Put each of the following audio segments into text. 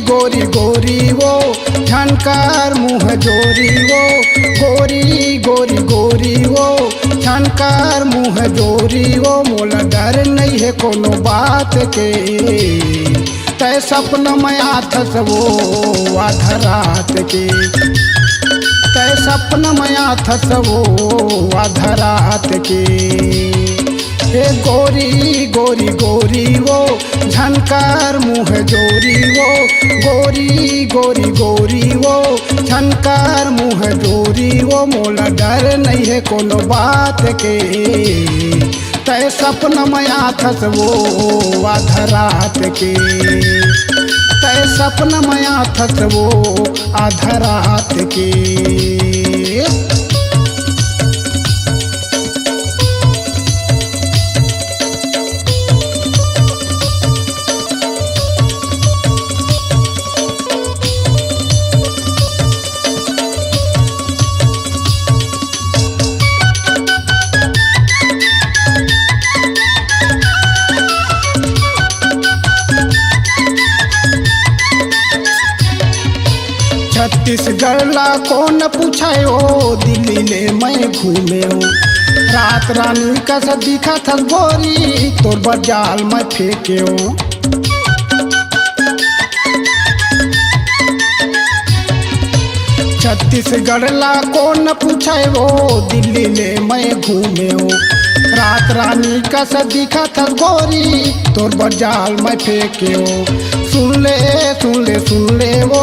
गोरी गोरी वो झनकार मुँह जोरी वो गोरी गोरी गोरी वो झनकार मुँह जोरी वो मोला डर नहीं है कोनो बात के तय सपन में आथस वो आधा रात के तय सपन में आथस वो आधा रात के हे गोरी गोरी गोरी वो झनकार मुँह जोरी वो गोरी गोरी गोरी वो झनकार मुँह जोरी वो मोला डर नहीं है कोनो बात के तय सपन में आथस वो आधा रात के तय सपन में आथस वो आधा रात के। छत्तीसगढ़ ला कौन पूछायो दिल्ली ले मैं घूमे रात रानी का सा दिखा था गोरी तोर बजाल में फेंके छत्तीसगढ़ ला कौन पूछायो दिल्ली ले मैं घूमे रात रानी का सा दिखा था गोरी तोर बजाल में फेंके सुन ले सुन ले सुन ले वो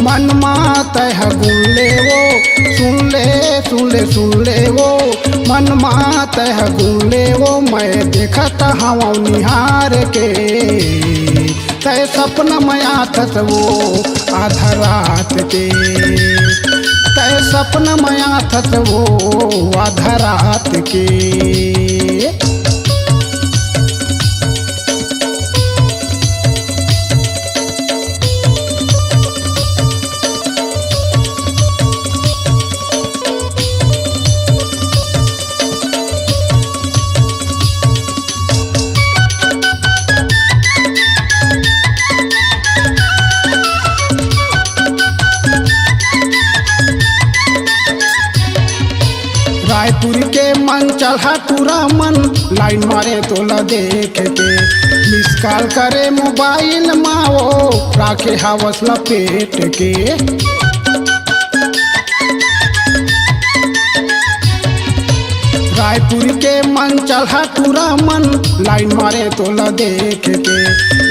मन मात है गुन ले वो सुन ले सुन ले सुन ले वो मन मात है गुन ले वो मैं देखता हूँ निहार के तय सपन में आथस वो आधा रात के तय सपन में आथस वो आधा रात के। रायपुर के मन चढ़ा पूरा मन लाइन मारे तोला देख के मिस कॉल करे मोबाइल माओ राखे हवस लपेट के रायपुर के मन चढ़ा पूरा मन लाइन मारे तोला देख के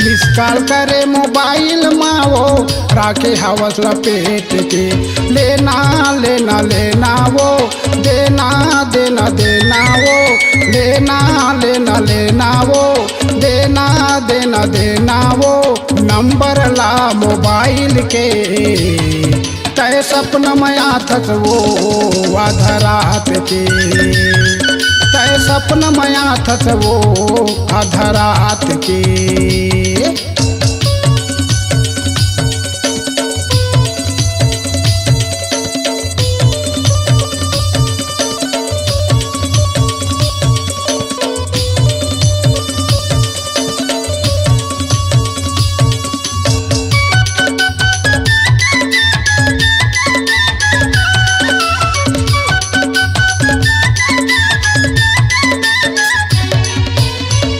मिस कॉल करे मोबाइल माओ राखे हवस लपेट के लेना लेना लेना वो देना देना देना वो लेना लेना लेना वो देना देना देना वो नंबर ला मोबाइल के तय सपन में आथस वो आधा रात के तय सपन में आथस वो आधा रात के।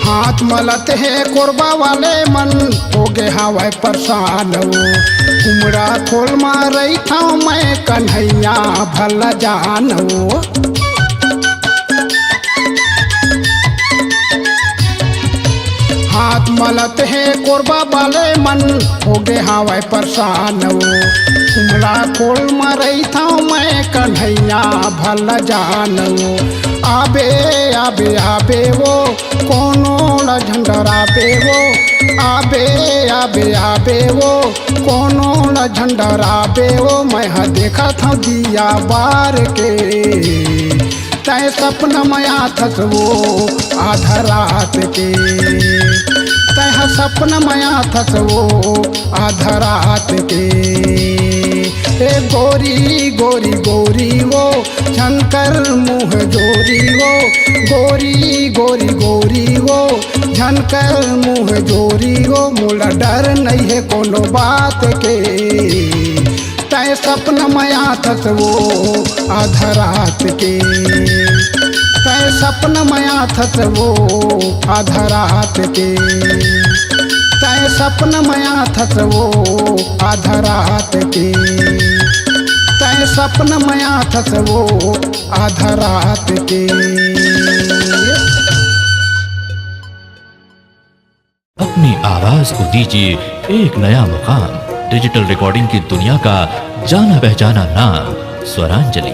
हाथ मलत है कोरबा वाले मन हो गए हवाई परेशान वो कुमड़ा खोल मार रही था मैं कन्हैया भला जान वो हाथ मलत है कोरबा वाले मन हो गए हवाई परेशान वो कुमड़ा खोल मार रही था मैं कन्हैया भला जान वो आबे आबे आबे वो कोनो ला झंडरा पे वो आबे आबे आबे वो कोनो ला झंडरा पे वो मैं देखा था दिया बार के तय सपन में आथस वो आधा रात के तय सपन में आथस वो आधा रात के ए गोरी गोरी गोरी वो झनकर मुँह जोरी वो गोरी गोरी गोरी वो झनकर मुँह जोरी हो मोला डर नहीं है कोनो बात के। तय सपन मया थस वो आधा रात के, तय सपन मया थस वो आधा रात के, तय सपन मया थस वो आधा रात के, तय सपन मया थस वो आधा रात के। अपनी आवाज को दीजिए एक नया मुकाम। डिजिटल रिकॉर्डिंग की दुनिया का जाना पहचाना नाम स्वरांजलि,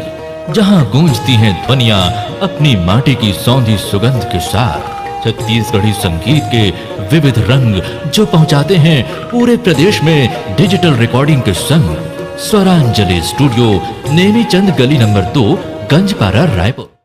जहां गूंजती हैं ध्वनियां अपनी माटी की सौंधी सुगंध के साथ। छत्तीसगढ़ी संगीत के विविध रंग जो पहुंचाते हैं पूरे प्रदेश में डिजिटल रिकॉर्डिंग के संग। स्वरांजलि स्टूडियो, नेमीचंद गली नंबर 2, गंजपारा, रायपुर।